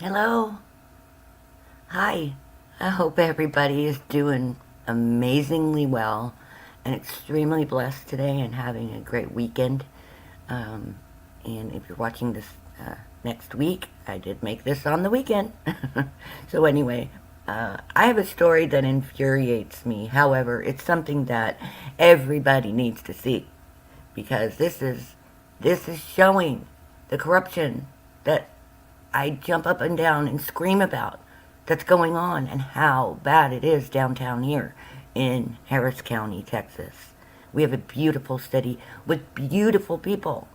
Hello. Hi. I hope everybody is doing amazingly well and extremely blessed today and having a great weekend. Um, and if you're watching this next week, I did make this on the weekend. So, anyway, I have a story that infuriates me. However, it's something that everybody needs to see because this is showing the corruption that I jump up and down and scream about that's going on and how bad it is downtown here in Harris County, Texas. We have a beautiful city with beautiful people,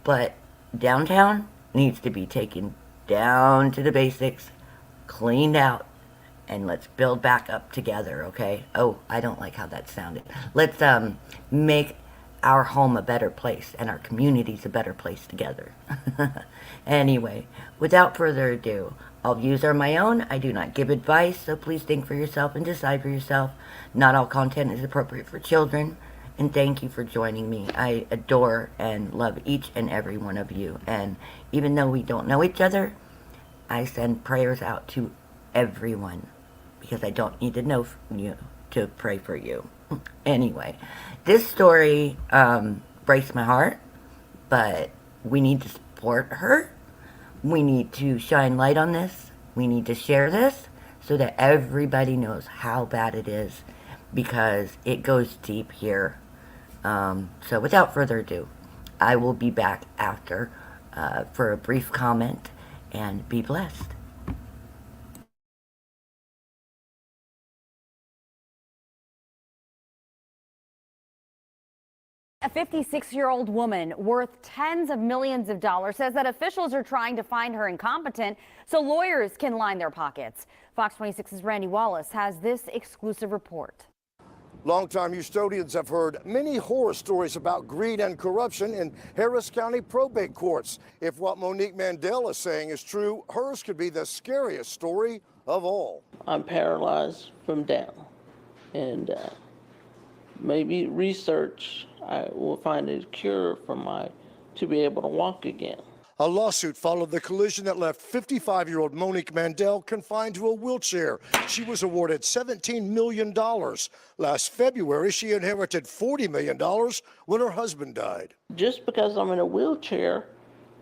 but downtown needs to be taken down to the basics, cleaned out, and let's build back up together, okay? Oh, I don't like how that sounded. Let's make our home a better place and our communities a better place together. Anyway, without further ado, all views are my own. I do not give advice, so please think for yourself and decide for yourself. Not all content is appropriate for children. And thank you for joining me. I adore and love each and every one of you. And even though we don't know each other, I send prayers out to everyone because I don't need to know you to pray for you. Anyway, this story breaks my heart, but we need to support her. We need to shine light on this. We need to share this so that everybody knows how bad it is because it goes deep here. So, without further ado, I will be back after for a brief comment and be blessed. A 56-year-old woman worth tens of millions of dollars says that officials are trying to find her incompetent so lawyers can line their pockets. Fox 26's Randy Wallace has this exclusive report. Longtime Houstonians have heard many horror stories about greed and corruption in Harris County probate courts. If what Monique Mandel is saying is true, hers could be the scariest story of all. I'm paralyzed from down, and maybe research I will find a cure for to be able to walk again. A lawsuit followed the collision that left 55-year-old Monique Mandel confined to a wheelchair. She was awarded $17 million. Last February, she inherited $40 million when her husband died. Just because I'm in a wheelchair,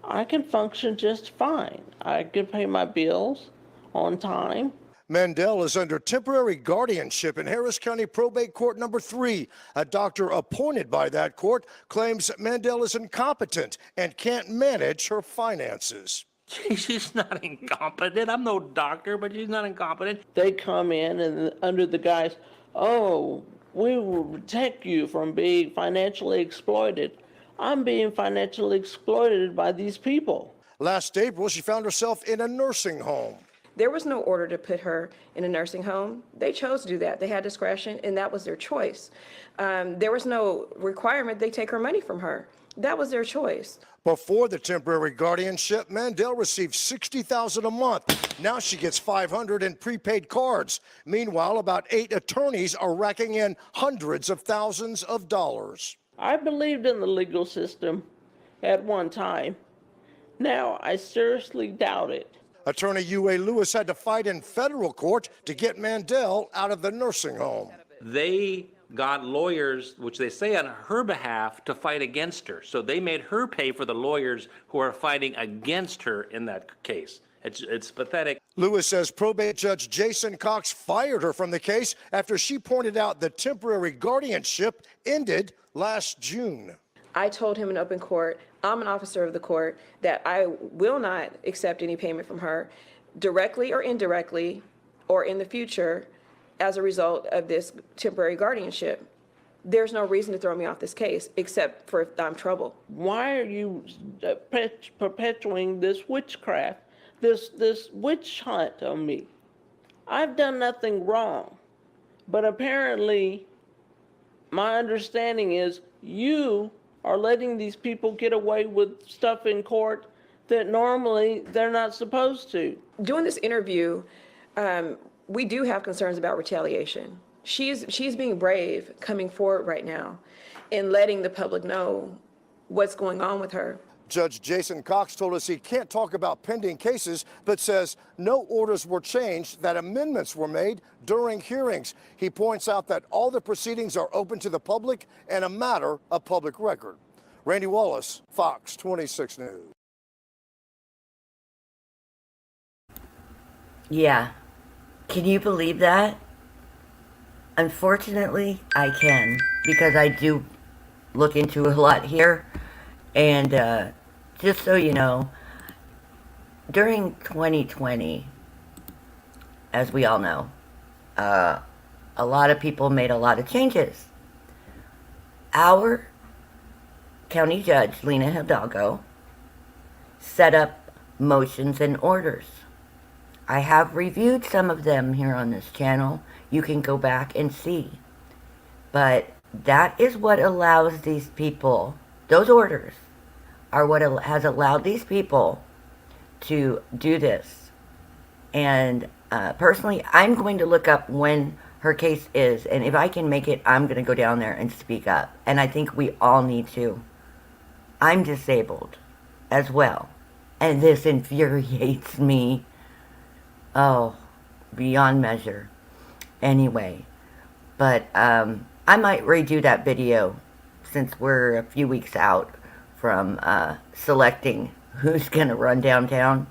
I can function just fine. I can pay my bills on time. Mandel is under temporary guardianship in Harris County Probate Court number 3. A doctor appointed by that court claims Mandel is incompetent and can't manage her finances. She's not incompetent. I'm no doctor, but she's not incompetent. They come in and under the guise, oh, we will protect you from being financially exploited. I'm being financially exploited by these people. Last April, she found herself in a nursing home. There was no order to put her in a nursing home. They chose to do that. They had discretion, and that was their choice. There was no requirement they take her money from her. That was their choice. Before the temporary guardianship, Mandel received $60,000 a month. Now she gets $500 in prepaid cards. Meanwhile, about 8 attorneys are racking in hundreds of thousands of dollars. I believed in the legal system at one time. Now I seriously doubt it. Attorney U.A. Lewis had to fight in federal court to get Mandel out of the nursing home. They got lawyers, which they say on her behalf, to fight against her. So they made her pay for the lawyers who are fighting against her in that case. It's pathetic. Lewis says probate judge Jason Cox fired her from the case after she pointed out the temporary guardianship ended last June. I told him in open court, I'm an officer of the court, that I will not accept any payment from her directly or indirectly or in the future as a result of this temporary guardianship. There's no reason to throw me off this case except for if I'm trouble. Why are you perpetuating this witchcraft, this witch hunt on me? I've done nothing wrong, but apparently my understanding is you are letting these people get away with stuff in court that normally they're not supposed to. Doing this interview, we do have concerns about retaliation. She's being brave coming forward right now and letting the public know what's going on with her. Judge Jason Cox told us he can't talk about pending cases, but says no orders were changed, that amendments were made during hearings. He points out that all the proceedings are open to the public and a matter of public record. Randy Wallace, Fox 26 News. Yeah. Can you believe that? Unfortunately, I can, because I do look into a lot here. And just so you know, during 2020, as we all know, a lot of people made a lot of changes. Our county judge, Lena Hidalgo, set up motions and orders. I have reviewed some of them here on this channel. You can go back and see. But that is what allows these people, those orders are what has allowed these people to do this. And personally, I'm going to look up when her case is, and if I can make it, I'm going to go down there and speak up. And I think we all need to. I'm disabled as well, and this infuriates me. Oh, beyond measure. Anyway, but I might redo that video since we're a few weeks out from selecting who's going to run downtown.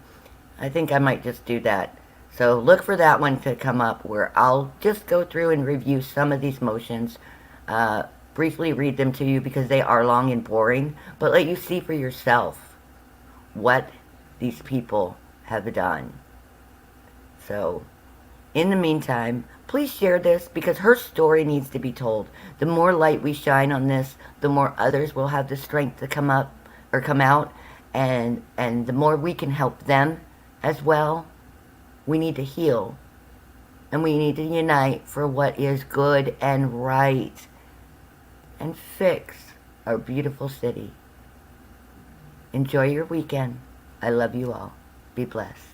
I think I might just do that. So look for that one to come up, where I'll just go through and review some of these motions, briefly read them to you because they are long and boring, but let you see for yourself what these people have done. So, in the meantime, please share this, because her story needs to be told. The more light we shine on this, the more others will have the strength to come up or come out, and the more we can help them as well. We need to heal, and we need to unite for what is good and right, and fix our beautiful city. Enjoy your weekend. I love you all. Be blessed.